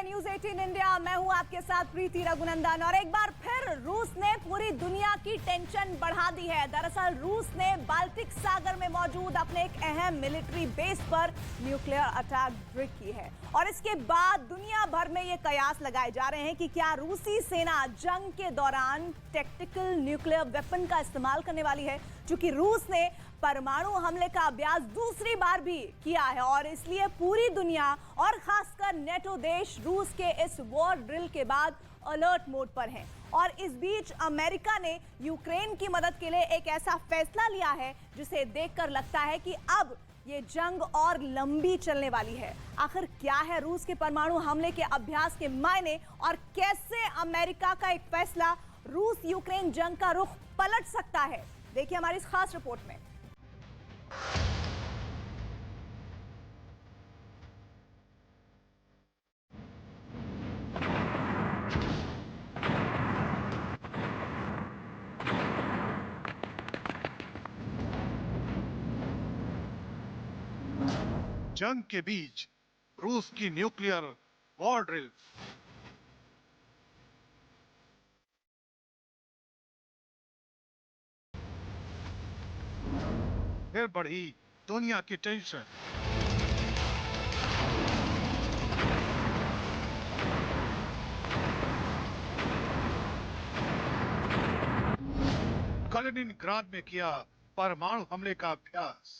News 18 India. मैं हूं आपके साथ प्रीति रघुनंदन और एक बार फिर रूस ने पूरी दुनिया की टेंशन बढ़ा दी है। दरअसल रूस ने बाल्टिक सागर में मौजूद अपने एक अहम मिलिट्री बेस पर न्यूक्लियर अटैक ड्रिग की है और इसके बाद दुनिया भर में ये कयास लगाए जा रहे हैं कि क्या रूसी सेना जंग के दौरान टैक्टिकल न्यूक्लियर वेपन का इस्तेमाल करने वाली है, क्योंकि रूस ने परमाणु हमले का अभ्यास दूसरी बार भी किया है और इसलिए पूरी दुनिया और खासकर नेटो देश रूस के इस वॉर ड्रिल के बाद अलर्ट मोड पर हैं। और इस बीच अमेरिका ने यूक्रेन की मदद के लिए एक ऐसा फैसला लिया है जिसे देखकर लगता है कि अब ये जंग और लंबी चलने वाली है। आखिर क्या है रूस के परमाणु हमले के अभ्यास के मायने और कैसे अमेरिका का एक फैसला रूस यूक्रेन जंग का रुख पलट सकता है, देखिए हमारी इस खास रिपोर्ट में। जंग के बीच रूस की न्यूक्लियर वॉर ड्रिल। फिर बढ़ी दुनिया की टेंशन। कलिनिनग्राद में किया परमाणु हमले का अभ्यास।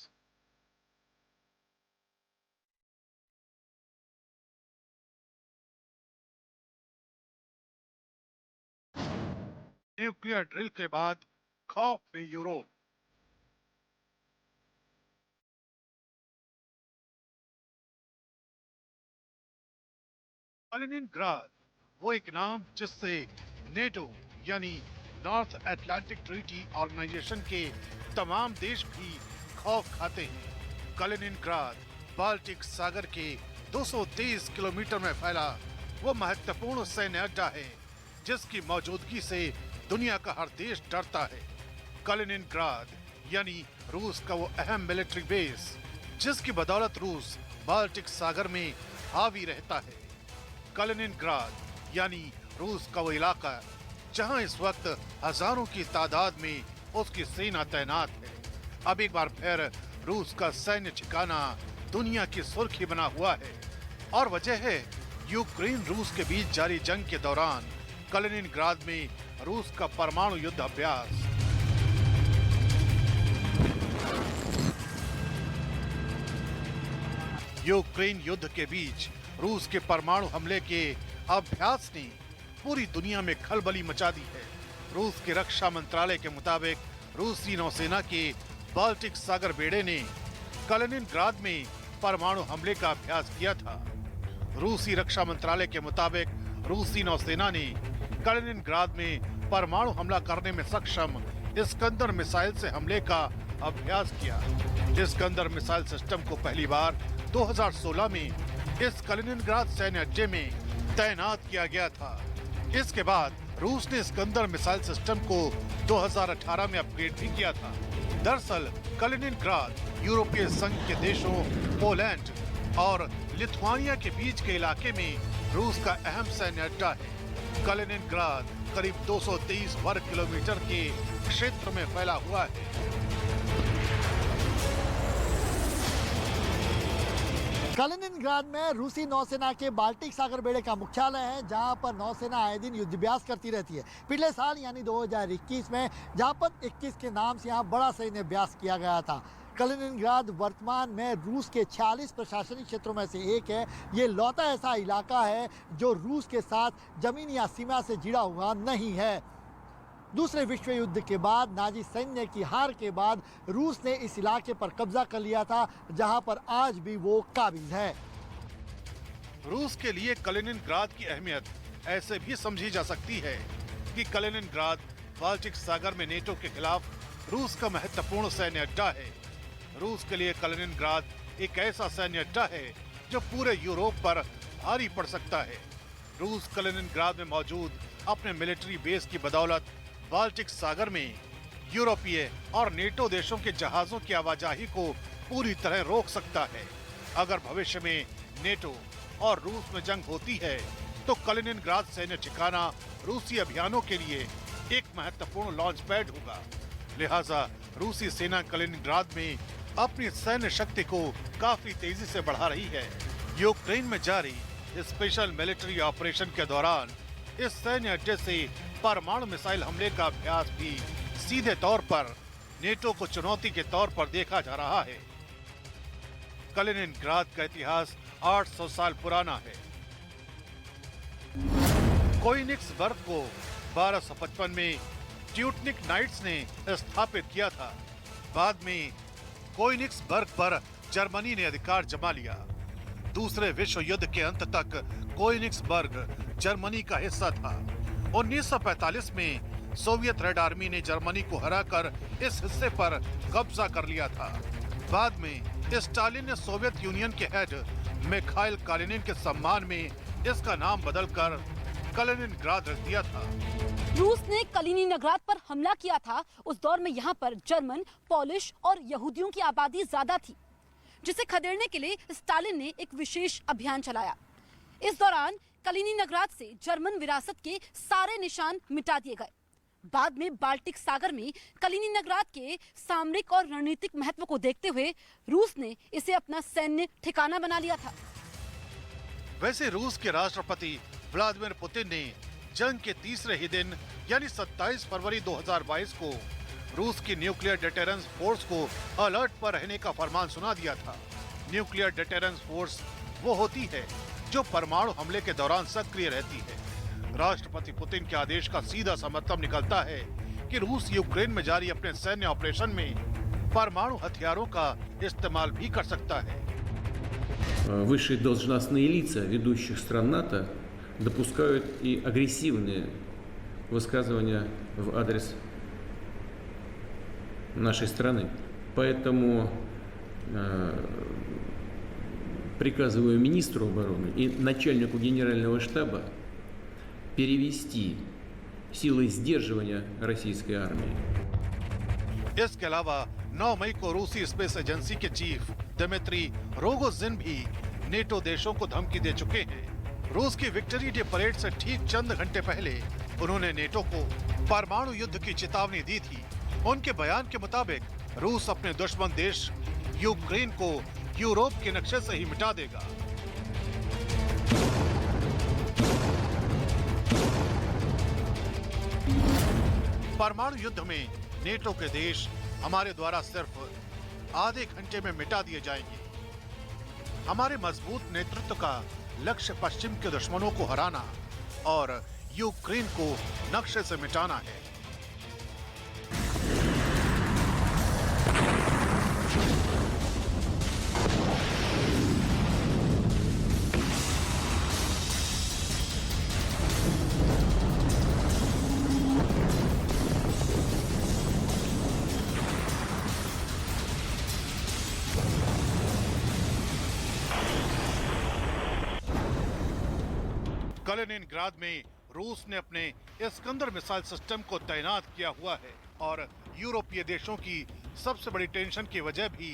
न्यूक्लियर ड्रिल के बाद खौफ में यूरोप। कलिनिनग्राद वो एक नाम जिससे नेटो यानी नॉर्थ अटलांटिक ट्रीटी ऑर्गेनाइजेशन के तमाम देश भी खौफ खाते हैं। कलिनिनग्राद बाल्टिक सागर के 230 किलोमीटर में फैला वो महत्वपूर्ण सैन्य अड्डा है जिसकी मौजूदगी से दुनिया का हर देश डरता है। कलिनिनग्राद यानी रूस का वो अहम मिलिट्री बेस जिसकी बदौलत रूस बाल्टिक सागर में हावी रहता है। कलिनिनग्राद यानी रूस का वो इलाका जहां इस वक्त हजारों की तादाद में उसकी सेना तैनात है। अब एक बार फिर रूस का सैन्य ठिकाना दुनिया की सुर्खी बना हुआ है और वजह है यूक्रेन रूस के बीच जारी जंग के दौरान कलिनिनग्राद में रूस का परमाणु युद्ध अभ्यास। यूक्रेन युद्ध के बीच रूस के परमाणु हमले के अभ्यास ने पूरी दुनिया में खलबली मचा दी है। रूस के रक्षा मंत्रालय के मुताबिक रूसी नौसेना के बाल्टिक सागर बेड़े ने कलिनिनग्राद में परमाणु हमले का अभ्यास किया था। रूसी रक्षा मंत्रालय के मुताबिक रूसी नौसेना ने कलिनिनग्राद में परमाणु हमला करने में सक्षम इस्कंदर मिसाइल से हमले का अभ्यास किया। इस्कंदर मिसाइल सिस्टम को पहली बार 2016 में इस कलिनिनग्राद सैन्य अड्डे में तैनात किया गया था। इसके बाद रूस ने इस्कंदर मिसाइल सिस्टम को 2018 में अपग्रेड भी किया था। दरअसल कलिनिनग्राद यूरोपीय संघ के देशों पोलैंड और लिथुआनिया के बीच के इलाके में रूस का अहम सैन्य अड्डा है। कलिनिनग्राद करीब 230 वर्ग किलोमीटर के क्षेत्र में फैला हुआ है। कलिनिनग्राद में रूसी नौसेना के बाल्टिक सागर बेड़े का मुख्यालय है, जहां पर नौसेना आए दिन युद्धाभ्यास करती रहती है। पिछले साल यानी 2021 में जापत 21 के नाम से यहाँ बड़ा सैन्य अभ्यास किया गया था। कलिनिनग्राद वर्तमान में रूस के 46 प्रशासनिक क्षेत्रों में से एक है। ये लौता ऐसा इलाका है जो रूस के साथ जमीन या सीमा से जुड़ा हुआ नहीं है। दूसरे विश्व युद्ध के बाद नाजी सैन्य की हार के बाद रूस ने इस इलाके पर कब्जा कर लिया था, जहां पर आज भी वो काबिज है। रूस के लिए कलिनिनग्राद की अहमियत ऐसे भी समझी जा सकती है कि कलिनिनग्राद बाल्टिक सागर में नेटो के खिलाफ रूस का महत्वपूर्ण सैन्य अड्डा है। रूस के लिए कलिनिनग्राद एक ऐसा सैन्य अड्डा है जो पूरे यूरोप पर भारी पड़ सकता है। रूस कलिनिनग्राद में मौजूद अपने मिलिट्री बेस की बदौलत बाल्टिक सागर में यूरोपीय और नेटो देशों के जहाजों की आवाजाही को पूरी तरह रोक सकता है। अगर भविष्य में नेटो और रूस में जंग होती है तो कलिनिनग्राद सैन्य ठिकाना रूसी अभियानों के लिए एक महत्वपूर्ण लॉन्च पैड होगा। लिहाजा रूसी सेना कलिनिनग्राद में अपनी सैन्य शक्ति को काफी तेजी से बढ़ा रही है। यूक्रेन में जारी स्पेशल मिलिट्री ऑपरेशन के दौरान इस सैन्य अड्डे से परमाणु मिसाइल हमले का अभ्यास भी सीधे तौर पर नेटो को चुनौती के तौर पर देखा जा रहा है। कलिनिनग्राद का इतिहास 800 साल पुराना है। कोइनिक्सबर्ग को 1255 में ट्यूटनिक नाइट्स ने स्थापित किया था। बाद में कोइनिक्सबर्ग पर जर्मनी ने अधिकार जमा लिया। दूसरे विश्व युद्ध के अंत तक कोइनिक्सबर्ग जर्मनी का हिस्सा था। 1945 में सोवियत रेड आर्मी ने जर्मनी को हराकर इस हिस्से पर कब्जा कर लिया था। बाद में स्टालिन ने सोवियत यूनियन के हेड मिखाइल कालिनिन के सम्मान में इसका नाम बदलकर कलिनिनग्राद रख दिया था। रूस ने कलिनिनग्राद पर हमला किया था। उस दौर में यहाँ पर जर्मन, पोलिश और यहूदियों की आबादी ज्यादा थी, जिसे खदेड़ने के लिए स्टालिन ने एक विशेष अभियान चलाया। इस दौरान कलिनिनग्राद से जर्मन विरासत के सारे निशान मिटा दिए गए। बाद में बाल्टिक सागर में कलिनिनग्राद के सामरिक और रणनीतिक महत्व को देखते हुए रूस ने इसे अपना सैन्य ठिकाना बना लिया था। वैसे रूस के राष्ट्रपति व्लादिमीर पुतिन ने जंग के तीसरे ही दिन यानी 27 फरवरी 2022 को रूस की न्यूक्लियर डिटेरेंस फोर्स को अलर्ट पर रहने का फरमान सुना दिया था। न्यूक्लियर डिटेरेंस फोर्स वो होती है जो परमाणु हमले के दौरान सक्रिय रहती है। राष्ट्रपति पुतिन के आदेश का सीधा सा मतलब निकलता है कि रूस यूक्रेन में जारी अपने सैन्य ऑपरेशन में परमाणु हथियारों का इस्तेमाल भी कर सकता है। Высшие должностные лица ведущих стран НАТО допускают и агрессивные высказывания в адрес нашей страны. Поэтому приказываю министру обороны и начальнику генерального штаба перевести силы сдерживания российской армии. इसके अलावा 9 मई को रूसी स्पेस एजेंसी के चीफ दिमित्री रोगोजिन भी नेटो देशों को धमकी दे चुके हैं। रूस की विक्ट्री डे परेड से ठीक चंद घंटे पहले उन्होंने नेटो को परमाणु युद्ध की चेतावनी दी थी। उनके बयान के मुताबिक रूस अपने दुश्मन देश यूक्रेन को यूरोप के नक्शे से ही मिटा देगा। परमाणु युद्ध में नेटो के देश हमारे द्वारा सिर्फ आधे घंटे में मिटा दिए जाएंगे। हमारे मजबूत नेतृत्व का लक्ष्य पश्चिम के दुश्मनों को हराना और यूक्रेन को नक्शे से मिटाना है। कलिनिनग्राद में रूस ने अपने इस्कंदर मिसाइल सिस्टम को तैनात किया हुआ है और यूरोपीय देशों की सबसे बड़ी टेंशन की वजह भी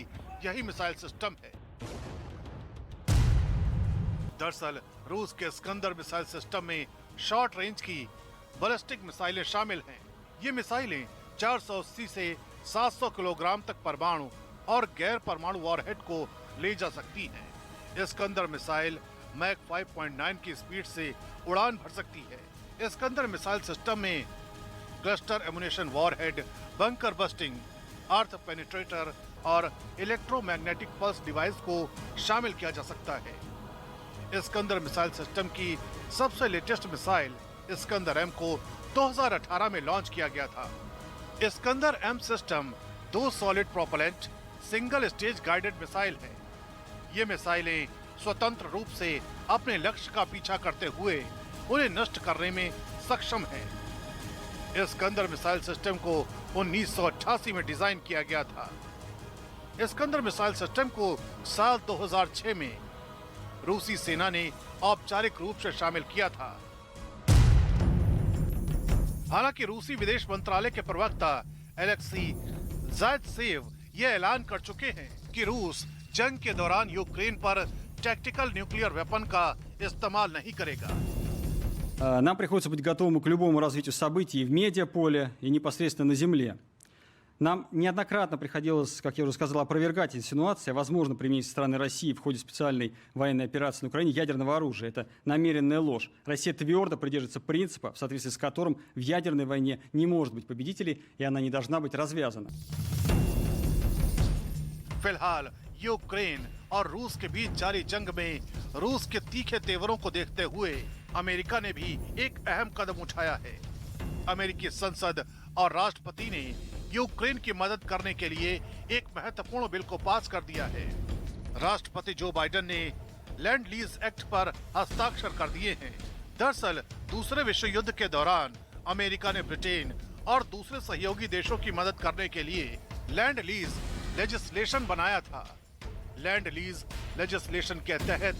यही मिसाइल सिस्टम है। दरअसल रूस के इस्कंदर मिसाइल सिस्टम में शॉर्ट रेंज की बैलिस्टिक मिसाइलें शामिल हैं। ये मिसाइलें 480 से 700 किलोग्राम तक परमाणु और गैर परमाणु वॉरहेड को ले जा सकती हैं। इस्कंदर मिसाइल मैक 5.9 की स्पीड से उड़ान भर सकती है। इस्कंदर मिसाइल सिस्टम में cluster ammunition warhead, bunker busting, earth penetrator और इलेक्ट्रोमैग्नेटिक पल्स डिवाइस को शामिल किया जा सकता है। इस्कंदर मिसाइल सिस्टम की सबसे लेटेस्ट मिसाइल इस्कंदर एम को 2018 में लॉन्च किया गया था। Iskander M system 2 solid propellant single stage guided missile है। ये मिसाइलें स्वतंत्र रूप से अपने लक्ष्य का पीछा करते हुए उन्हें नष्ट करने में सक्षम है। इस्कंदर मिसाइल सिस्टम को 1988 में डिजाइन किया गया था। इस्कंदर मिसाइल सिस्टम को साल 2006 में रूसी सेना ने औपचारिक रूप से शामिल किया था। हालांकि रूसी विदेश मंत्रालय के प्रवक्ता एलेक्सी ज़ायत्सेव यह ऐलान कर चुके हैं कि रूस जंग के दौरान यूक्रेन पर टैक्टिकल न्यूक्लियर वेपन का इस्तेमाल नहीं करेगा। Нам приходится быть готовым к любому развитию событий в медиаполе и непосредственно на земле. Нам неоднократно приходилось, как я уже сказал, опровергать инсинуации о возможном применении со стороны России в ходе специальной военной операции на Украине ядерного оружия. Это намеренная ложь. Россия твердо придерживается принципа, в соответствии с которым в ядерной войне не может быть победителей, и она не должна быть развязана. फिलहाल यूक्रेन और रूस के बीच जारी जंग में रूस के तीखे तेवरों को देखते हुए अमेरिका ने भी एक अहम कदम उठाया है। अमेरिकी संसद और राष्ट्रपति ने यूक्रेन की मदद करने के लिए एक महत्वपूर्ण बिल को पास कर दिया है। राष्ट्रपति जो बाइडेन ने लैंड लीज एक्ट पर हस्ताक्षर कर दिए हैं। दरअसल दूसरे विश्व युद्ध के दौरान अमेरिका ने ब्रिटेन और दूसरे सहयोगी देशों की मदद करने के लिए लैंड लीज लेजिस्लेशन बनाया था। लैंड लीज लेजिस्लेशन के तहत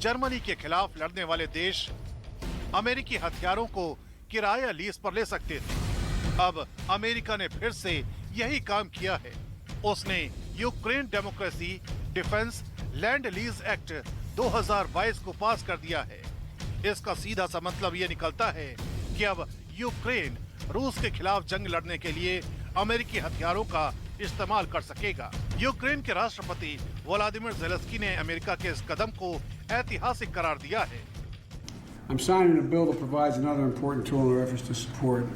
जर्मनी के खिलाफ लड़ने वाले देश अमेरिकी हथियारों को किराया लीज पर ले सकते थे। अब अमेरिका ने फिर से यही काम किया है। उसने Ukraine democracy defence land lease act 2022 को पास कर दिया है। इसका सीधा सा मतलब ये निकलता है कि अब यूक्रेन रूस के खिलाफ जंग लड़ने के लिए अमेरिकी हथियारों का इस्तेमाल कर सकेगा। यूक्रेन के राष्ट्रपति व्लादिमीर ज़ेलेंस्की ने अमेरिका के इस कदम को ऐतिहासिक करार दिया है। I'm signing a bill that provides another important tool in our efforts to support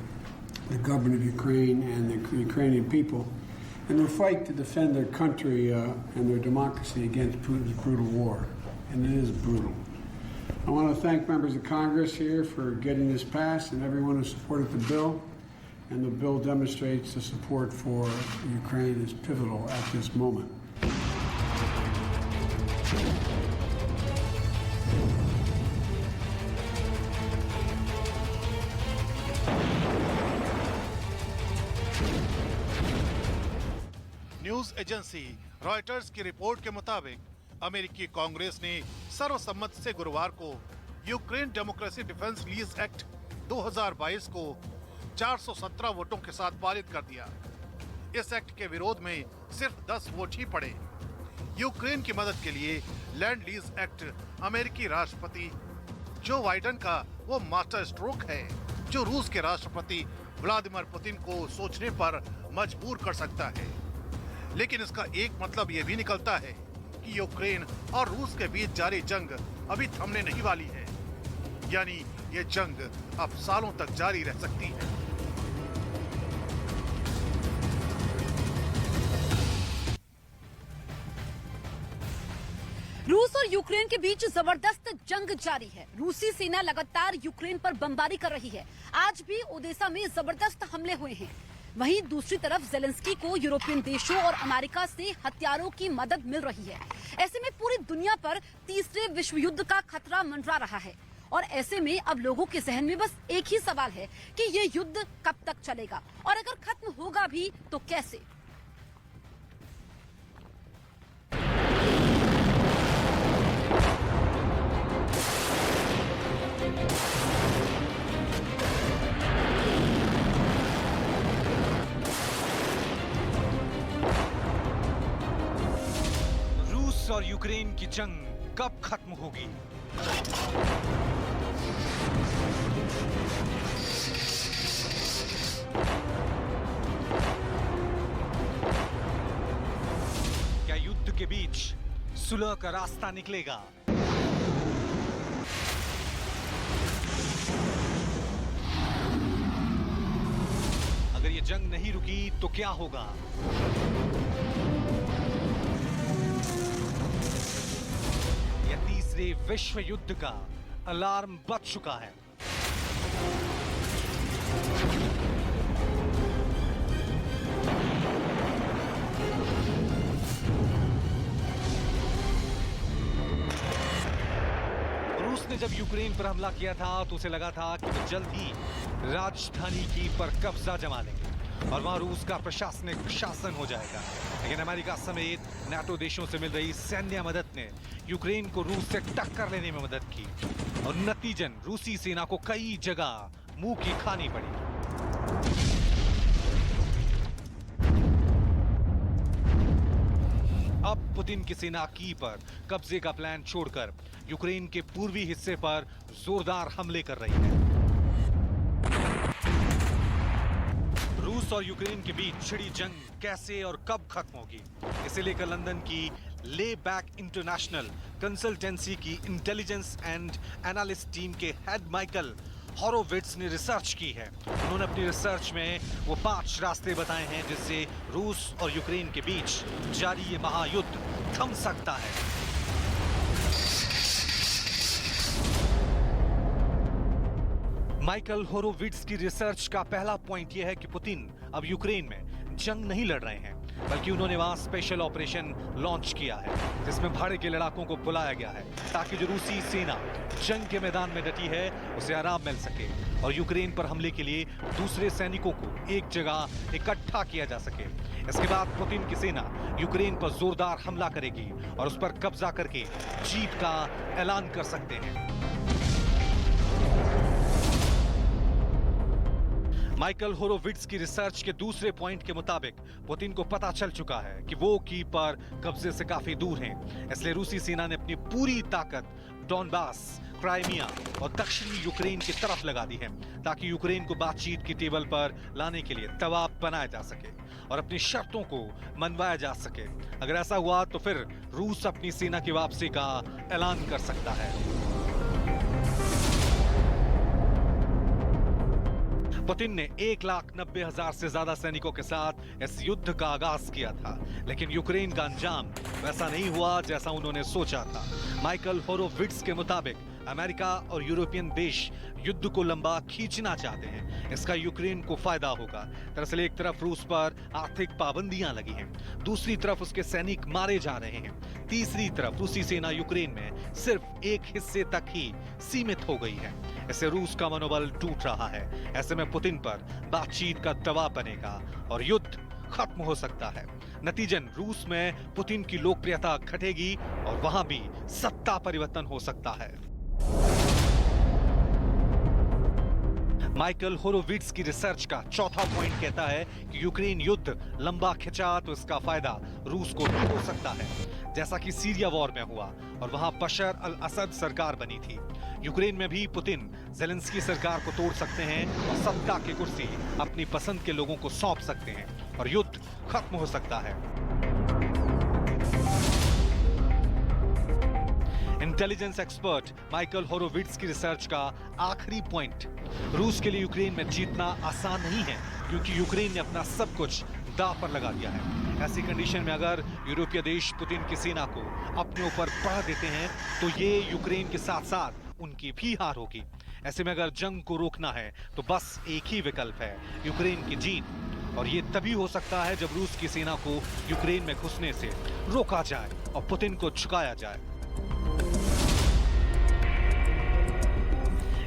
the government of Ukraine and the Ukrainian people in their fight to defend their country and their democracy against Putin's brutal war. And it is brutal. I want to thank members of Congress here for getting this passed and everyone who supported the bill. And the bill demonstrates the support for Ukraine is pivotal at this moment. News agency Reuters की report के मुताबिक अमेरिकी कांग्रेस ने सर्वसम्मति से गुरुवार को Ukraine democracy defence lease act 2022 को 417 वोटों के साथ पारित कर दिया। इस एक्ट के विरोध में सिर्फ 10 वोट ही पड़े। यूक्रेन की मदद के लिए लैंड लीज एक्ट अमेरिकी राष्ट्रपति जो बाइडेन का वो मास्टर स्ट्रोक है जो रूस के राष्ट्रपति व्लादिमीर पुतिन को सोचने पर मजबूर कर सकता है। लेकिन इसका एक मतलब ये भी निकलता है कि यूक्रेन और रूस के बीच जारी जंग अभी थमने नहीं वाली है। यानी ये जंग अब सालों तक जारी रह सकती है। रूस और यूक्रेन के बीच जबरदस्त जंग जारी है। रूसी सेना लगातार यूक्रेन पर बमबारी कर रही है। आज भी ओडेसा में जबरदस्त हमले हुए हैं। वहीं दूसरी तरफ ज़ेलेंस्की को यूरोपियन देशों और अमेरिका से हथियारों की मदद मिल रही है। ऐसे में पूरी दुनिया पर तीसरे विश्व युद्ध का खतरा मंडरा रहा है और ऐसे में अब लोगों के जहन में बस एक ही सवाल है कि ये युद्ध कब तक चलेगा और अगर खत्म होगा भी तो कैसे। रूस और यूक्रेन की जंग कब खत्म होगी? क्या युद्ध के बीच सुलह का रास्ता निकलेगा? अगर ये जंग नहीं रुकी तो क्या होगा? यह तीसरे विश्व युद्ध का अलार्म बज चुका है। रूस ने जब यूक्रेन पर हमला किया था तो उसे लगा था कि वो जल्द ही राजधानी की पर कब्जा जमा लेंगे और वहां रूस का प्रशासनिक शासन हो जाएगा। लेकिन अमेरिका समेत नाटो देशों से मिल रही सैन्य मदद ने यूक्रेन को रूस से टक्कर लेने में मदद की और नतीजन रूसी सेना को कई जगह मुंह की खानी पड़ी। अब पुतिन की सेना की पर कब्जे का प्लान छोड़कर यूक्रेन के पूर्वी हिस्से पर जोरदार हमले कर रही है। रूस और यूक्रेन के बीच छिड़ी जंग कैसे और कब खत्म होगी, इसे लेकर लंदन की ले बैक इंटरनेशनल कंसल्टेंसी की इंटेलिजेंस एंड एनालिस्ट टीम के हेड माइकल हॉरोविट्ज ने रिसर्च की है। उन्होंने अपनी रिसर्च में वो 5 रास्ते बताए हैं जिससे रूस और यूक्रेन के बीच जारी ये महायुद्ध थम सकता है। माइकल होरोविट्ज की रिसर्च का पहला पॉइंट यह है कि पुतिन अब यूक्रेन में जंग नहीं लड़ रहे हैं, बल्कि उन्होंने वहां स्पेशल ऑपरेशन लॉन्च किया है जिसमें भाड़े के लड़ाकों को बुलाया गया है ताकि जो रूसी सेना जंग के मैदान में डटी है उसे आराम मिल सके और यूक्रेन पर हमले के लिए दूसरे सैनिकों को एक जगह इकट्ठा किया जा सके। इसके बाद पुतिन की सेना यूक्रेन पर जोरदार हमला करेगी और उस पर कब्जा करके जीत का ऐलान कर सकते हैं। माइकल होरोविट्ज की रिसर्च के दूसरे पॉइंट के मुताबिक पुतिन को पता चल चुका है कि वो की पर कब्जे से काफी दूर हैं, इसलिए रूसी सेना ने अपनी पूरी ताकत डॉनबास, क्राइमिया और दक्षिणी यूक्रेन की तरफ लगा दी है ताकि यूक्रेन को बातचीत की टेबल पर लाने के लिए दबाव बनाया जा सके और अपनी शर्तों को मनवाया जा सके। अगर ऐसा हुआ तो फिर रूस अपनी सेना की वापसी का ऐलान कर सकता है। पुतिन ने 1,90,000 से ज्यादा सैनिकों के साथ इस युद्ध का आगाज किया था, लेकिन यूक्रेन का अंजाम वैसा नहीं हुआ जैसा उन्होंने सोचा था। माइकल होरोविट्ज के मुताबिक अमेरिका और यूरोपियन देश युद्ध को लंबा खींचना चाहते हैं, इसका यूक्रेन को फायदा होगा। दरअसल एक तरफ रूस पर आर्थिक पाबंदियां लगी हैं, दूसरी तरफ उसके सैनिक मारे जा रहे हैं, तीसरी तरफ रूसी सेना यूक्रेन में सिर्फ एक हिस्से तक ही सीमित हो गई है। इससे रूस का मनोबल टूट रहा है। ऐसे में पुतिन पर बातचीत का दबाव बनेगा और युद्ध खत्म हो सकता है। नतीजन रूस में पुतिन की लोकप्रियता घटेगी और वहां भी सत्ता परिवर्तन हो सकता है। माइकल होरोविट्ज की रिसर्च का चौथा पॉइंट कहता है कि यूक्रेन युद्ध लंबा खिंचा तो इसका फायदा रूस को भी हो सकता है, जैसा कि सीरिया वॉर में हुआ और वहां बशर अल असद सरकार बनी थी। यूक्रेन में भी पुतिन ज़ेलेंस्की सरकार को तोड़ सकते हैं और सत्ता की कुर्सी अपनी पसंद के लोगों को सौंप सकते हैं और युद्ध खत्म हो सकता है। इंटेलिजेंस एक्सपर्ट माइकल होरोविट्ज की रिसर्च का आखिरी पॉइंट, रूस के लिए यूक्रेन में जीतना आसान नहीं है क्योंकि यूक्रेन ने अपना सब कुछ दांव पर लगा दिया है। ऐसी कंडीशन में अगर यूरोपीय देश पुतिन की सेना को अपने ऊपर बढ़ा देते हैं तो ये यूक्रेन के साथ साथ उनकी भी हार होगी। ऐसे में अगर जंग को रोकना है तो बस एक ही विकल्प है, यूक्रेन की जीत, और ये तभी हो सकता है जब रूस की सेना को यूक्रेन में घुसने से रोका जाए और पुतिन को झुकाया जाए।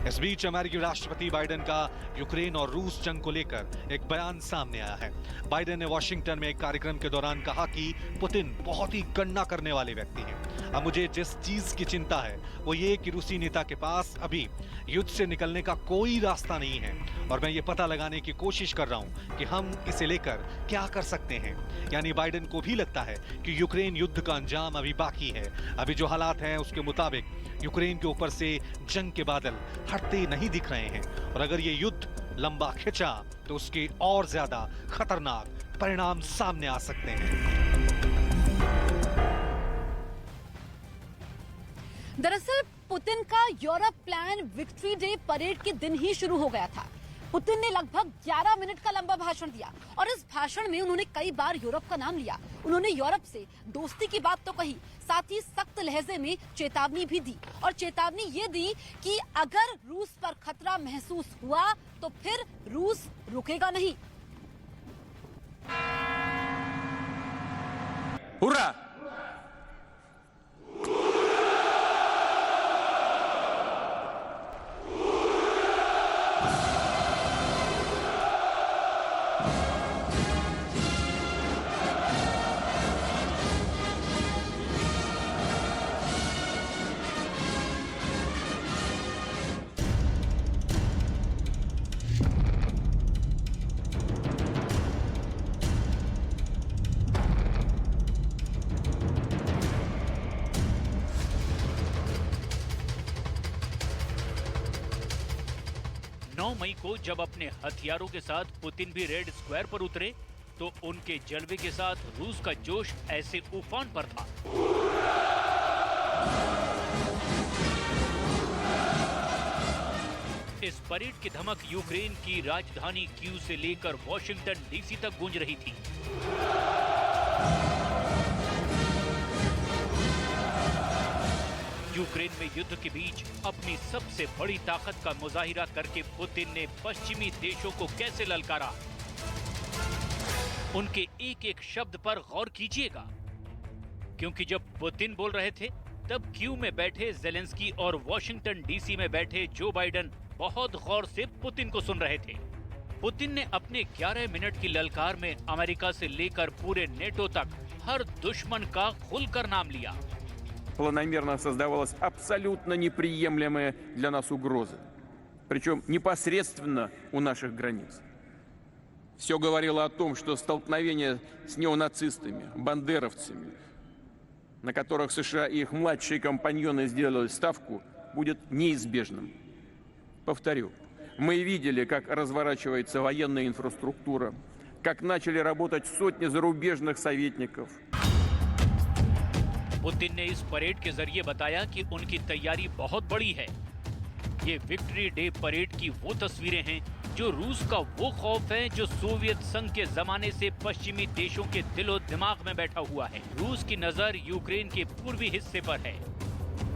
इस बीच अमेरिकी राष्ट्रपति बाइडेन का यूक्रेन और रूस जंग को लेकर एक बयान सामने आया है। बाइडेन ने वॉशिंगटन में एक कार्यक्रम के दौरान कहा कि पुतिन बहुत ही गणना करने वाले व्यक्ति हैं। अब मुझे जिस चीज की चिंता है वो ये कि रूसी नेता के पास अभी युद्ध से निकलने का कोई रास्ता नहीं है और मैं ये पता लगाने की कोशिश कर रहा हूं कि हम इसे लेकर क्या कर सकते हैं। यानी बाइडेन को भी लगता है कि यूक्रेन युद्ध का अंजाम अभी बाकी है। अभी जो हालात हैं उसके मुताबिक यूक्रेन के ऊपर से जंग के बादल हटते नहीं दिख रहे हैं और अगर ये युद्ध लंबा खिंचा तो उसके और ज्यादा खतरनाक परिणाम सामने आ सकते हैं। दरअसल पुतिन का Europe plan victory day parade के दिन ही शुरू हो गया था। पुतिन ने लगभग 11 मिनट का लंबा भाषण दिया और इस भाषण में उन्होंने कई बार यूरोप का नाम लिया। उन्होंने यूरोप से दोस्ती की बात तो कही, साथ ही सख्त लहजे में चेतावनी भी दी और चेतावनी ये दी कि अगर रूस पर खतरा महसूस हुआ तो फिर रूस रुकेगा नहीं। हुर्रा! 9 मई को जब अपने हथियारों के साथ पुतिन भी रेड स्क्वायर पर उतरे तो उनके जलवे के साथ रूस का जोश ऐसे उफान पर था। इस परेड की धमक यूक्रेन की राजधानी कीव से लेकर वॉशिंगटन डीसी तक गूंज रही थी। यूक्रेन में युद्ध के बीच अपनी सबसे बड़ी ताकत का मुजाहिरा करके पुतिन ने पश्चिमी देशों को कैसे ललकारा, उनके एक एक शब्द पर गौर कीजिएगा, क्योंकि जब पुतिन बोल रहे थे तब कीव में बैठे जेलेंस्की और वॉशिंगटन डीसी में बैठे जो बाइडेन बहुत गौर से पुतिन को सुन रहे थे। पुतिन ने अपने 11 मिनट की ललकार में अमेरिका से लेकर पूरे नेटो तक हर दुश्मन का खुलकर नाम लिया। Планомерно создавалась абсолютно неприемлемая для нас угроза, причем непосредственно у наших границ. Все говорило о том, что столкновение с неонацистами, бандеровцами, на которых США и их младшие компаньоны сделали ставку, будет неизбежным. Повторю, мы видели, как разворачивается военная инфраструктура, как начали работать сотни зарубежных советников. पुतिन ने इस परेड के जरिए बताया कि उनकी तैयारी बहुत बड़ी है। ये विक्ट्री डे परेड की वो तस्वीरें हैं जो रूस का वो खौफ है जो सोवियत संघ के जमाने से पश्चिमी देशों के दिलो दिमाग में बैठा हुआ है। रूस की नजर यूक्रेन के पूर्वी हिस्से पर है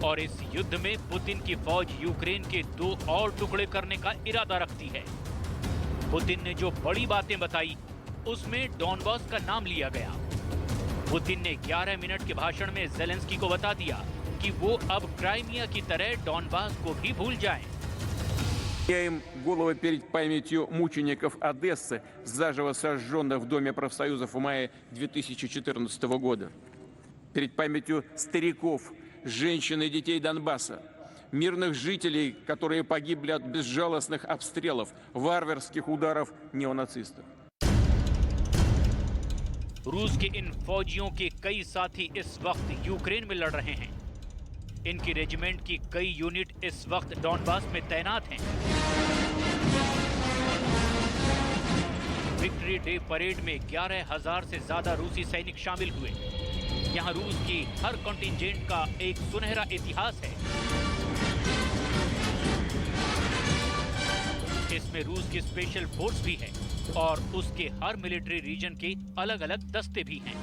और इस युद्ध में पुतिन की फौज यूक्रेन के 2 और टुकड़े करने का इरादा रखती है। पुतिन ने जो बड़ी बातें बताई उसमें डॉनबास का नाम लिया गया। पुतिन ने 11 मिनट के भाषण में जेलेंस्की को बता दिया कि वो अब क्राइमिया की तरह डॉनबास को भी भूल जाएं। Теряем головы перед памятью мучеников Одессы, заживо сожженных в Доме профсоюзов в мае 2014 года. Перед памятью стариков, женщин и детей Донбасса, мирных жителей, которые погибли от безжалостных обстрелов, варварских ударов неонацистов. रूस के इन फौजियों के कई साथी इस वक्त यूक्रेन में लड़ रहे हैं। इनकी रेजिमेंट की कई यूनिट इस वक्त डॉनबास में तैनात हैं। विक्ट्री डे परेड में 11,000 से ज्यादा रूसी सैनिक शामिल हुए। यहाँ रूस की हर कॉन्टिंजेंट का एक सुनहरा इतिहास है। इसमें रूस की स्पेशल फोर्स भी है और उसके हर मिलिट्री रीजन के अलग अलग दस्ते भी हैं।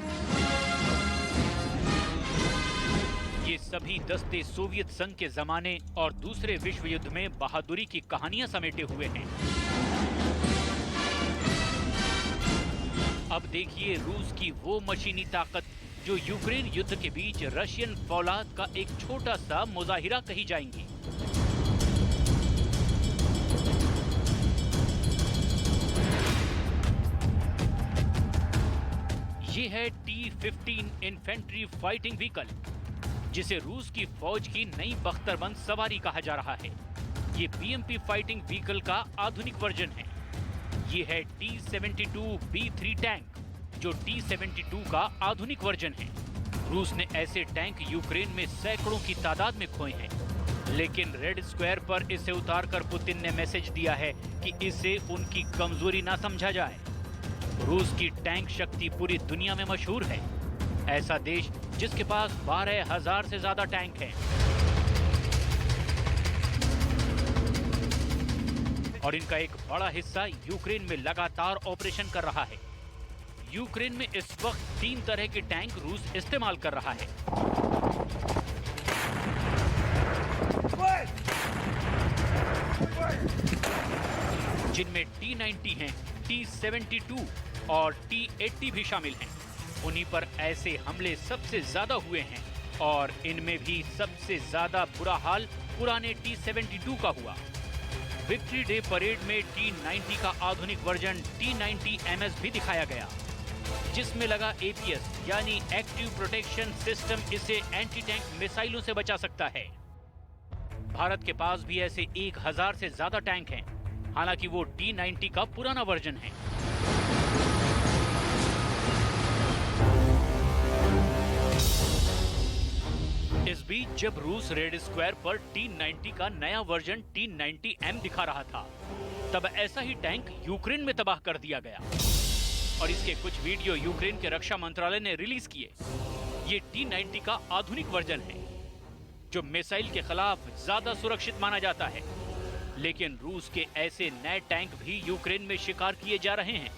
ये सभी दस्ते सोवियत संघ के जमाने और दूसरे विश्व युद्ध में बहादुरी की कहानियां समेटे हुए हैं। अब देखिए रूस की वो मशीनी ताकत जो यूक्रेन युद्ध के बीच रशियन फौलाद का एक छोटा सा मुजाहिरा कही जाएंगी। ये है T-15 इन्फेंट्री फाइटिंग व्हीकल, जिसे रूस की फौज की नई बख्तरबंद सवारी कहा जा रहा है। ये BMP फाइटिंग व्हीकल का आधुनिक वर्जन है। ये है T-72B3 टैंक, जो T-72 का आधुनिक वर्जन है। रूस ने ऐसे टैंक यूक्रेन में सैकड़ों की तादाद में खोए हैं, लेकिन रेड स्क्वायर पर इसे उतारकर पुतिन ने मैसेज दिया है कि इसे उनकी कमजोरी ना समझा जाए। रूस की टैंक शक्ति पूरी दुनिया में मशहूर है। ऐसा देश जिसके पास 12,000 से ज्यादा टैंक हैं। और इनका एक बड़ा हिस्सा यूक्रेन में लगातार ऑपरेशन कर रहा है। यूक्रेन में इस वक्त 3 तरह के टैंक रूस इस्तेमाल कर रहा है। जिनमें T-90 हैं, T-72 और T-80 भी शामिल हैं। उन्हीं पर ऐसे हमले सबसे ज्यादा हुए हैं और इनमें भी सबसे ज्यादा बुरा हाल पुराने T-72 का हुआ। विक्ट्री डे परेड में T-90 का आधुनिक वर्जन T-90MS भी दिखाया गया, जिसमें लगा APS यानी एक्टिव प्रोटेक्शन सिस्टम इसे एंटी टैंक मिसाइलों से बचा सकता है। भारत के पास भी ऐसे 1,000 से ज्यादा टैंक हैं, हालांकि वो T-90 का पुराना वर्जन है। इस बीच जब रूस रेड स्क्वायर पर T-90 का नया वर्जन T-90M दिखा रहा था, तब ऐसा ही टैंक यूक्रेन में तबाह कर दिया गया और इसके कुछ वीडियो यूक्रेन के रक्षा मंत्रालय ने रिलीज किए। ये T-90 का आधुनिक वर्जन है जो मिसाइल के खिलाफ ज्यादा सुरक्षित माना जाता है। लेकिन रूस के ऐसे नए टैंक भी यूक्रेन में शिकार किए जा रहे हैं।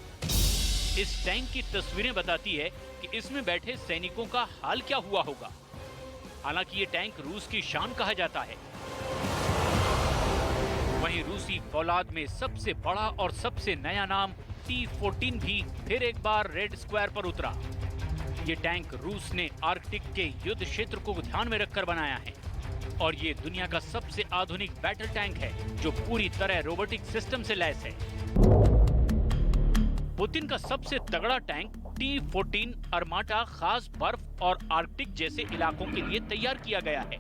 इस टैंक की तस्वीरें बताती है कि इसमें बैठे सैनिकों का हाल क्या हुआ होगा। हालांकि ये टैंक रूस की शान कहा जाता है। वहीं रूसी फौलाद में सबसे बड़ा और सबसे नया नाम T-14 भी फिर एक बार रेड स्क्वायर पर उतरा। ये टैंक रूस ने आर्कटिक के युद्ध क्षेत्र को ध्यान में रखकर बनाया है और ये दुनिया का सबसे आधुनिक बैटल टैंक है जो पूरी तरह रोबोटिक सिस्टम से लैस है। पुतिन का सबसे तगड़ा टैंक T-14 अर्माटा खास बर्फ और आर्कटिक जैसे इलाकों के लिए तैयार किया गया है।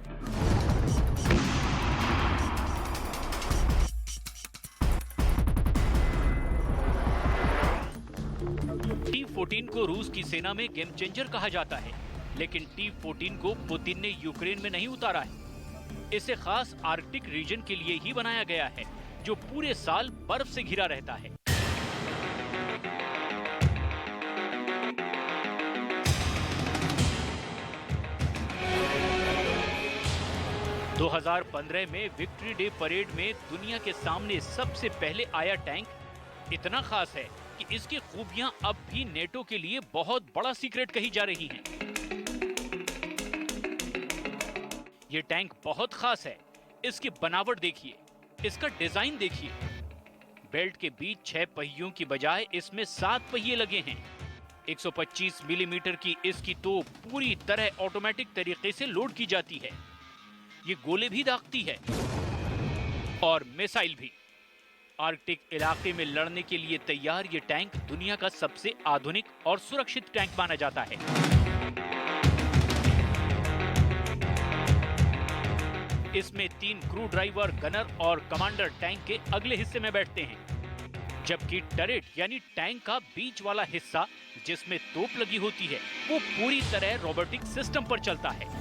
T-14 को रूस की सेना में गेम चेंजर कहा जाता है, लेकिन T-14 को पुतिन ने यूक्रेन में नहीं उतारा है। इसे खास आर्कटिक रीजन के लिए ही बनाया गया है जो पूरे साल बर्फ से घिरा रहता है। दो 2015 में विक्ट्री डे परेड में दुनिया के सामने सबसे पहले आया टैंक इतना खास है कि इसकी खूबियां अब भी नेटो के लिए बहुत बड़ा सीक्रेट कही जा रही हैं। ये टैंक बहुत खास है। इसकी बनावट देखिए, इसका डिजाइन देखिए। बेल्ट के बीच 6 पहियों की बजाय इसमें 7 पहिए लगे हैं। 125 मिलीमीटर की इसकी तोप पूरी तरह ऑटोमेटिक तरीके से लोड की जाती है। ये गोले भी दागती है और मिसाइल भी। आर्कटिक इलाके में लड़ने के लिए तैयार ये टैंक दुनिया का सबसे आधुनिक और सुरक्षित टैंक माना जाता है। इसमें 3 क्रू ड्राइवर, गनर और कमांडर टैंक के अगले हिस्से में बैठते हैं, जबकि टरेट यानी टैंक का बीच वाला हिस्सा जिसमें तोप लगी होती है वो पूरी तरह रोबोटिक सिस्टम पर चलता है।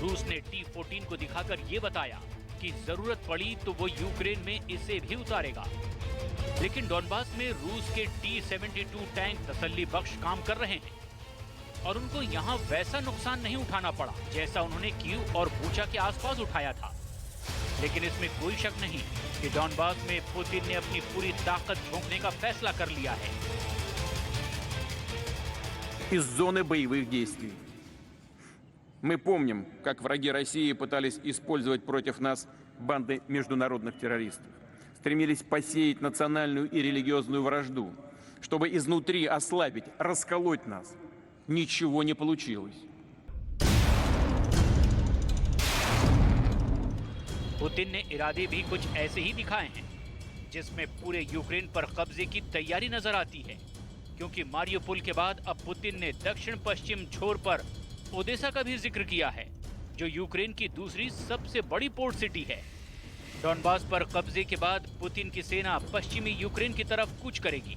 रूस ने T-14 को दिखाकर ये बताया कि जरूरत पड़ी तो वो यूक्रेन में इसे भी उतारेगा। लेकिन डॉनबास में रूस के T-72 टैंक तसल्ली बख्श काम कर रहे हैं और उनको यहाँ वैसा नुकसान नहीं उठाना पड़ा जैसा उन्होंने कीव और बूचा के आसपास उठाया था। लेकिन इसमें कोई शक नहीं कि डॉनबास में पुतिन ने अपनी पूरी ताकत झोंकने का फैसला कर लिया है। Из зоны боевых действий. Мы помним, как враги России пытались использовать против нас банды международных террористов, стремились посеять национальную и религиозную вражду, чтобы изнутри ослабить, расколоть нас. Ничего не получилось. पुतिन ने इरादे भी कुछ ऐसे ही दिखाए हैं, जिसमें पूरे यूक्रेन पर कब्जे की तैयारी नजर आती है, क्योंकि मारियोपोल के बाद अब पुतिन ने दक्षिण पश्चिम छोर पर ओडेसा का भी जिक्र किया है, जो यूक्रेन की दूसरी सबसे बड़ी पोर्ट सिटी है। डॉनबास पर कब्जे के बाद पुतिन की सेना पश्चिमी यूक्रेन की तरफ कूच करेगी।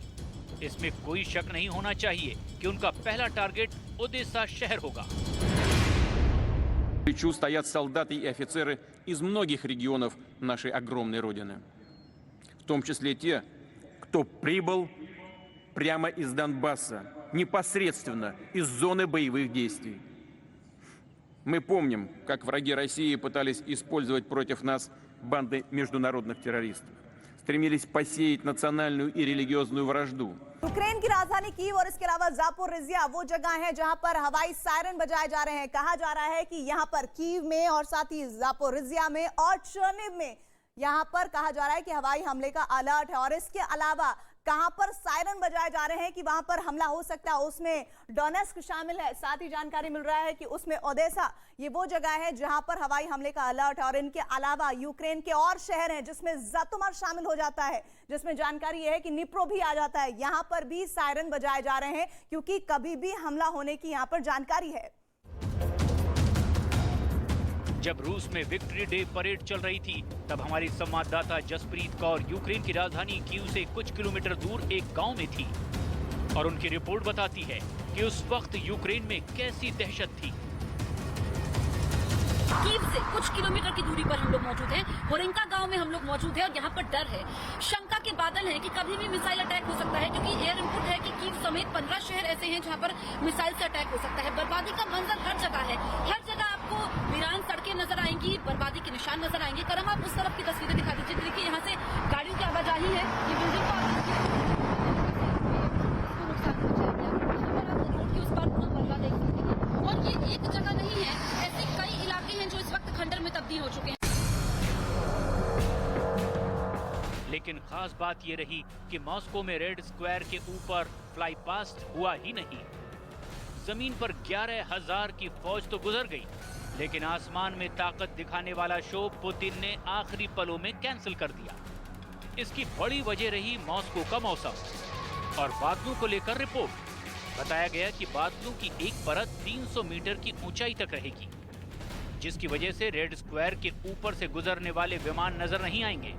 इसमें कोई शक नहीं होना चाहिए कि उनका पहला टारगेट ओडेसा शहर होगा। В плечу стоят солдаты и офицеры из многих регионов нашей огромной Родины, в том числе те, кто прибыл прямо из Донбасса, непосредственно из зоны боевых действий. Мы помним, как враги России пытались использовать против нас банды международных террористов, стремились посеять национальную и религиозную вражду. यूक्रेन की राजधानी कीव और इसके अलावा जापोरिजिया वो जगह है जहां पर हवाई सायरन बजाए जा रहे हैं। कहा जा रहा है कि यहां पर कीव में और साथ ही जापोरिजिया में और चर्निव में यहां पर कहा जा रहा है कि हवाई हमले का अलर्ट है। और इसके अलावा कहां पर सायरन बजाए जा रहे हैं कि वहां पर हमला हो सकता है, उसमें डोनेस्क शामिल है। साथ ही जानकारी मिल रहा है कि उसमें ओडेसा ये वो जगह है जहां पर हवाई हमले का अलर्ट है। और इनके अलावा यूक्रेन के और शहर हैं जिसमें ज़ातोमार शामिल हो जाता है, जिसमें जानकारी यह है कि निप्रो भी आ जाता है। यहां पर भी सायरन बजाए जा रहे हैं क्योंकि कभी भी हमला होने की यहां पर जानकारी है। जब रूस में विक्ट्री डे परेड चल रही थी, तब हमारी संवाददाता जसप्रीत कौर यूक्रेन की राजधानी कीव से कुछ किलोमीटर दूर एक गांव में थी और उनकी रिपोर्ट बताती है कि कि उस वक्त यूक्रेन में कैसी दहशत थी। कीव से कुछ किलोमीटर की दूरी पर हम लोग मौजूद हैं। होरेंका गांव में हम लोग मौजूद हैं और यहाँ पर डर है, शंका के बादल हैं कि कभी भी मिसाइल अटैक हो सकता है, क्योंकि एयर इनपुट है कि कीव समेत 15 शहर ऐसे हैं जहाँ पर मिसाइल से अटैक हो सकता है। बर्बादी का मंजर हर जगह है, हर जगह आपको वीरान सड़कें नजर आएंगी, बर्बादी के निशान नजर आएंगे। करम, आप उस तरफ की तस्वीरें दिखा दीजिए। देखिए यहाँ से गाड़ियों की आवाजाही है, ये बिल्डिंग को उस पार पूरा मलबा देख सकते हैं। और ये एक जगह नहीं है, ऐसे कई इलाके हैं जो इस वक्त खंडर में तब्दील हो चुके हैं। लेकिन खास बात ये रही कि मॉस्को में रेड स्क्वायर के ऊपर फ्लाई पास्ट हुआ ही नहीं। जमीन पर 11,000 की फौज तो गुजर गई, लेकिन आसमान में ताकत दिखाने वाला शो पुतिन ने आखिरी पलों में कैंसिल कर दिया। इसकी बड़ी वजह रही मॉस्को का मौसम और बादलों को लेकर रिपोर्ट। बताया गया कि बादलों की एक परत 300 मीटर की ऊंचाई तक रहेगी, जिसकी वजह से रेड स्क्वायर के ऊपर से गुजरने वाले विमान नजर नहीं आएंगे।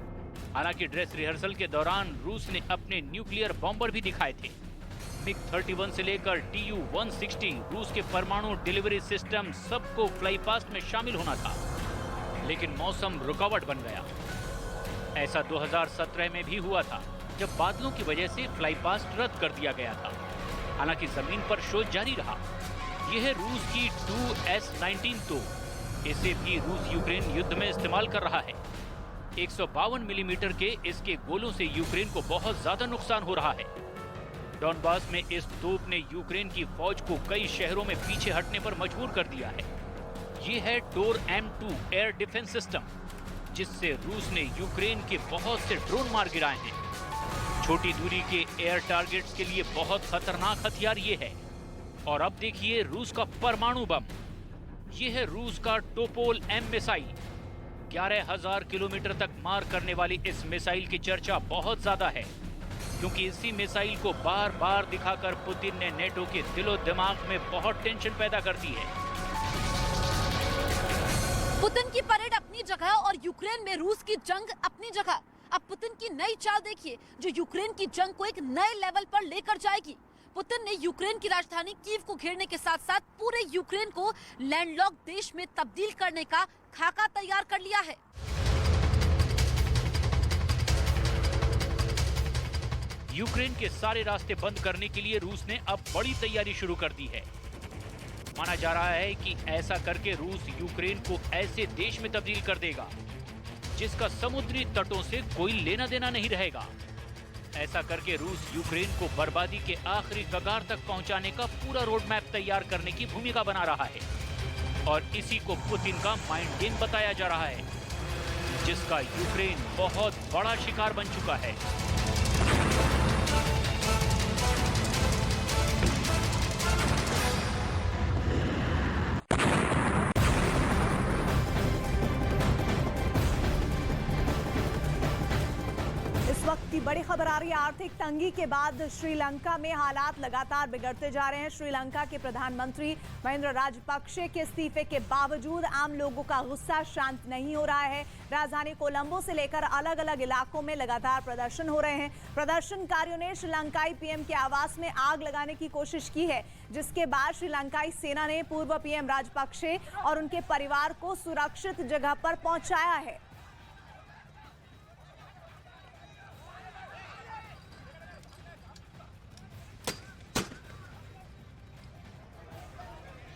हालांकि ड्रेस रिहर्सल के दौरान रूस ने अपने न्यूक्लियर बॉम्बर भी दिखाए थे। MiG-31 से लेकर Tu-160 रूस के परमाणु डिलीवरी सिस्टम सबको फ्लाई पास्ट में शामिल होना था, लेकिन मौसम रुकावट बन गया। ऐसा 2017 में भी हुआ था, जब बादलों की वजह से फ्लाई पास्ट रद्द कर दिया गया था। हालांकि जमीन पर शोध जारी रहा। यह है रूस की Tu-S19 तोप। इसे भी रूस यूक्रेन युद्ध में इस्तेमाल कर रहा है। 152 मिलीमीटर के इसके गोलों से यूक्रेन को बहुत ज्यादा नुकसान हो रहा है। डॉनबास में इस तोप ने यूक्रेन की फौज को कई शहरों में पीछे हटने पर मजबूर कर दिया है। ये है टोर M2 एयर डिफेंस सिस्टम, जिससे रूस ने यूक्रेन के बहुत से ड्रोन मार गिराए हैं। छोटी दूरी के एयर टारगेट्स के लिए बहुत खतरनाक हथियार ये है। और अब देखिए रूस का परमाणु बम। ये है रूस का टोपोल M मिसाइल। 11,000 किलोमीटर तक मार करने वाली इस मिसाइल की चर्चा बहुत ज्यादा है, क्योंकि इसी मिसाइल को बार बार दिखाकर पुतिन ने नेटो के दिलो दिमाग में बहुत टेंशन पैदा कर दी है। पुतिन की परेड अपनी जगह और यूक्रेन में रूस की जंग अपनी जगह। अब पुतिन की नई चाल देखिए, जो यूक्रेन की जंग को एक नए लेवल पर लेकर जाएगी। पुतिन ने यूक्रेन की राजधानी कीव को घेरने के साथ साथ पूरे यूक्रेन को लैंडलॉक देश में तब्दील करने का खाका तैयार कर लिया है। यूक्रेन के सारे रास्ते बंद करने के लिए रूस ने अब बड़ी तैयारी शुरू कर दी है। माना जा रहा है कि ऐसा करके रूस यूक्रेन को ऐसे देश में तब्दील कर देगा जिसका समुद्री तटों से कोई लेना देना नहीं रहेगा। ऐसा करके रूस यूक्रेन को बर्बादी के आखिरी कगार तक पहुंचाने का पूरा रोड मैप तैयार करने की भूमिका बना रहा है। और इसी को पुतिन का माइंड गेम बताया जा रहा है, जिसका यूक्रेन बहुत बड़ा शिकार बन चुका है। इस वक्त की बड़ी खबर आ रही है। आर्थिक तंगी के बाद श्रीलंका में हालात लगातार बिगड़ते जा रहे हैं। श्रीलंका के प्रधानमंत्री महिंद्रा राजपक्षे के इस्तीफे के बावजूद आम लोगों का गुस्सा शांत नहीं हो रहा है। राजधानी कोलंबो से लेकर अलग अलग इलाकों में लगातार प्रदर्शन हो रहे हैं। प्रदर्शनकारियों ने श्रीलंकाई पीएम के आवास में आग लगाने की कोशिश की है, जिसके बाद श्रीलंकाई सेना ने पूर्व पीएम राजपक्षे और उनके परिवार को सुरक्षित जगह पर पहुंचाया है।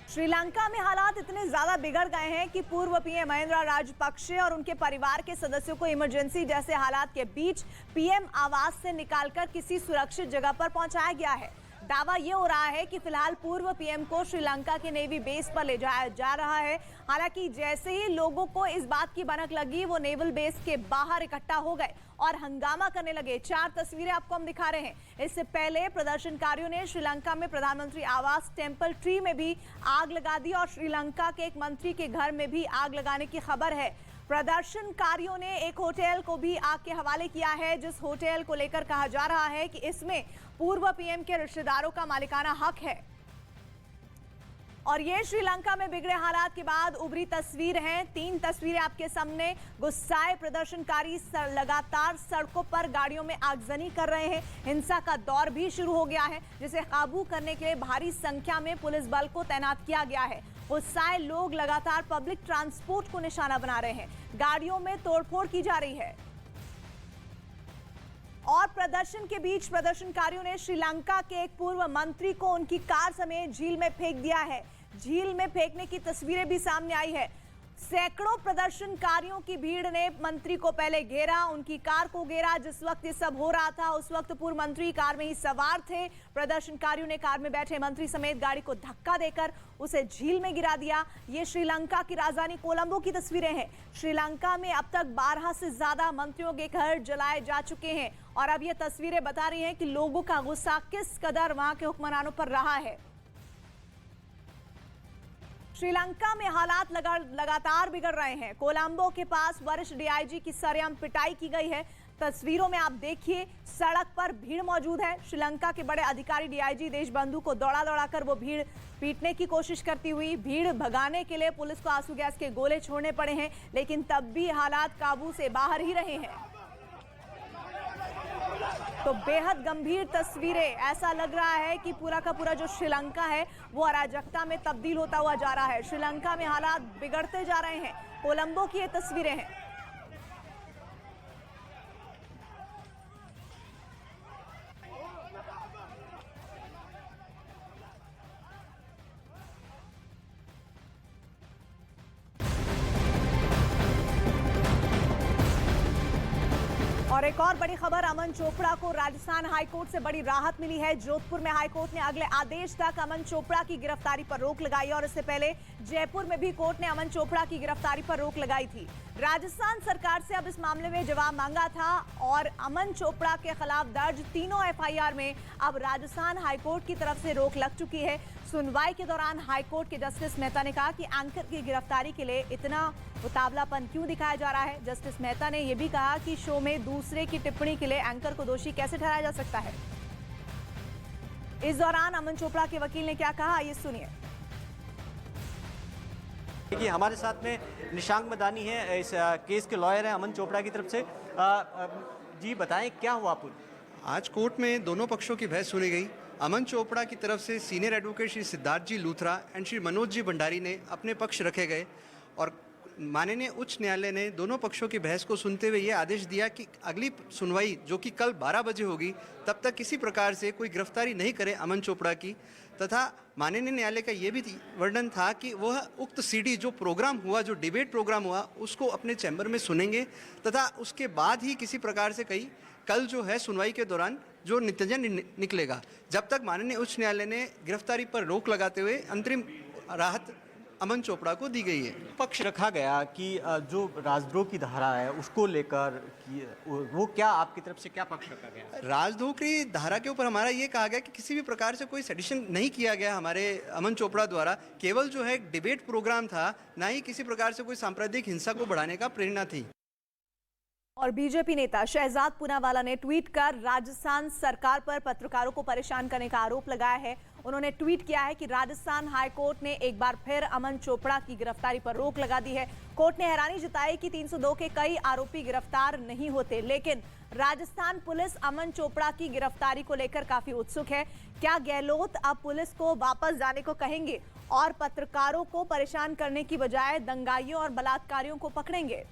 श्रीलंका में हालात इतने ज्यादा बिगड़ गए हैं कि पूर्व पीएम महिंद्रा राजपक्षे और उनके परिवार के सदस्यों को इमरजेंसी जैसे हालात के बीच पीएम आवास से निकालकर किसी सुरक्षित जगह पर पहुंचाया गया है। दावा ये हो रहा है कि फिलहाल पूर्व पीएम को श्रीलंका के नेवी बेस पर ले जाया जा रहा है। हालांकि जैसे ही लोगों को इस बात की भनक लगी, वो नेवल बेस के बाहर इकट्ठा हो गए और हंगामा करने लगे। 4 तस्वीरें आपको हम दिखा रहे हैं। इससे पहले प्रदर्शनकारियों ने श्रीलंका में प्रधानमंत्री आवास टेम्पल ट्री में भी आग लगा दी और श्रीलंका के एक मंत्री के घर में भी आग लगाने की खबर है। प्रदर्शनकारियों ने एक होटल को भी आग के हवाले किया है, जिस होटल को लेकर कहा जा रहा है कि इसमें पूर्व पीएम के रिश्तेदारों का मालिकाना हक है। और ये श्रीलंका में बिगड़े हालात के बाद उभरी तस्वीर है। 3 तस्वीरें आपके सामने। गुस्साए प्रदर्शनकारी लगातार सड़कों पर गाड़ियों में आगजनी कर रहे हैं। हिंसा का दौर भी शुरू हो गया है, जिसे काबू करने के लिए भारी संख्या में पुलिस बल को तैनात किया गया है। गुस्साए लोग लगातार पब्लिक ट्रांसपोर्ट को निशाना बना रहे हैं। गाड़ियों में तोड़फोड़ की जा रही है और प्रदर्शन के बीच प्रदर्शनकारियों ने श्रीलंका के एक पूर्व मंत्री को उनकी कार समेत झील में फेंक दिया है। झील में फेंकने की तस्वीरें भी सामने आई है। सैकड़ों प्रदर्शनकारियों की भीड़ ने मंत्री को पहले घेरा, उनकी कार को घेरा। जिस वक्त ये सब हो रहा था उस वक्त पूर्व मंत्री कार में ही सवार थे। प्रदर्शनकारियों ने कार में बैठे मंत्री समेत गाड़ी को धक्का देकर उसे झील में गिरा दिया। ये श्रीलंका की राजधानी कोलंबो की तस्वीरें हैं। श्रीलंका में अब तक 12 से ज्यादा मंत्रियों के घर जलाए जा चुके हैं और अब ये तस्वीरें बता रही हैं कि लोगों का गुस्सा किस कदर वहां के हुक्मरानों पर रहा है। श्रीलंका में हालात लगातार बिगड़ रहे हैं। कोलंबो के पास वरिष्ठ डीआईजी की सरेआम पिटाई की गई है। तस्वीरों में आप देखिए, सड़क पर भीड़ मौजूद है। श्रीलंका के बड़े अधिकारी डीआईजी देशबंधु को दौड़ा कर वो भीड़ पीटने की कोशिश करती हुई। भीड़ भगाने के लिए पुलिस को आंसू गैस के गोले छोड़ने पड़े हैं, लेकिन तब भी हालात काबू से बाहर ही रहे हैं। तो बेहद गंभीर तस्वीरें। ऐसा लग रहा है कि पूरा का पूरा जो श्रीलंका है वो अराजकता में तब्दील होता हुआ जा रहा है। श्रीलंका में हालात बिगड़ते जा रहे हैं। कोलंबो की ये तस्वीरें हैं। और एक और बड़ी खबर, अमन चोपड़ा को राजस्थान हाईकोर्ट से बड़ी राहत मिली है। जोधपुर में हाईकोर्ट ने अगले आदेश तक अमन चोपड़ा की गिरफ्तारी पर रोक लगाई और इससे पहले जयपुर में भी कोर्ट ने अमन चोपड़ा की गिरफ्तारी पर रोक लगाई थी। राजस्थान सरकार से अब इस मामले में जवाब मांगा था और अमन चोपड़ा के खिलाफ दर्ज तीनों एफआईआर में अब राजस्थान हाईकोर्ट की तरफ से रोक लग चुकी है। सुनवाई के दौरान हाईकोर्ट के जस्टिस मेहता ने कहा कि एंकर की गिरफ्तारी के लिए इतना उतावलापन क्यों दिखाया जा रहा है। जस्टिस मेहता ने यह भी कहा कि शो में दूसरे की टिप्पणी के लिए एंकर को दोषी कैसे ठहराया जा सकता है। इस दौरान अमन चोपड़ा के वकील ने क्या कहा, ये सुनिए। देखिए, हमारे साथ में निशांक मदानी है, इस केस के लॉयर हैं अमन चोपड़ा की तरफ से। जी बताएं क्या हुआ पूरा। आज कोर्ट में दोनों पक्षों की बहस सुनी गई। अमन चोपड़ा की तरफ से senior advocate Shri Siddharth ji Luthra and Shri Manoj ji Bhandari ने अपने पक्ष रखे गए और माननीय उच्च न्यायालय ने दोनों पक्षों की बहस को सुनते हुए ये आदेश दिया कि अगली सुनवाई जो कि कल 12 बजे होगी तब तक किसी प्रकार से कोई गिरफ्तारी नहीं करे अमन चोपड़ा की, तथा माननीय न्यायालय का ये भी वर्णन था कि वह उक्त सीडी जो प्रोग्राम हुआ, जो डिबेट प्रोग्राम हुआ, उसको अपने चैम्बर में सुनेंगे तथा उसके बाद ही किसी प्रकार से कल जो है सुनवाई के दौरान जो नतीजा निकलेगा। जब तक माननीय उच्च न्यायालय ने गिरफ्तारी पर रोक लगाते हुए अंतरिम राहत अमन चोपड़ा को दी गई है। पक्ष रखा गया कि जो राजद्रोह की धारा है उसको लेकर वो क्या आपकी तरफ से क्या पक्ष रखा गया? राजद्रोह की धारा के ऊपर हमारा ये कहा गया कि किसी भी प्रकार से कोई सेडिशन नहीं किया गया हमारे अमन चोपड़ा द्वारा। केवल जो है डिबेट प्रोग्राम था, ना ही किसी प्रकार से कोई सांप्रदायिक हिंसा को बढ़ाने का प्रेरणा थी। और बीजेपी नेता शहजाद पूनावाला ने ट्वीट कर राजस्थान सरकार पर पत्रकारों को परेशान करने का आरोप लगाया है। उन्होंने ट्वीट किया है कि राजस्थान हाईकोर्ट ने एक बार फिर अमन चोपड़ा की गिरफ्तारी पर रोक लगा दी है। कोर्ट ने हैरानी जताई कि 302 के कई आरोपी गिरफ्तार नहीं होते, लेकिन राजस्थान पुलिस अमन चोपड़ा की गिरफ्तारी को लेकर काफी उत्सुक है। क्या गहलोत अब पुलिस को वापस जाने को कहेंगे और पत्रकारों को परेशान करने की बजाय दंगाइयों और बलात्कारियों को पकड़ेंगे?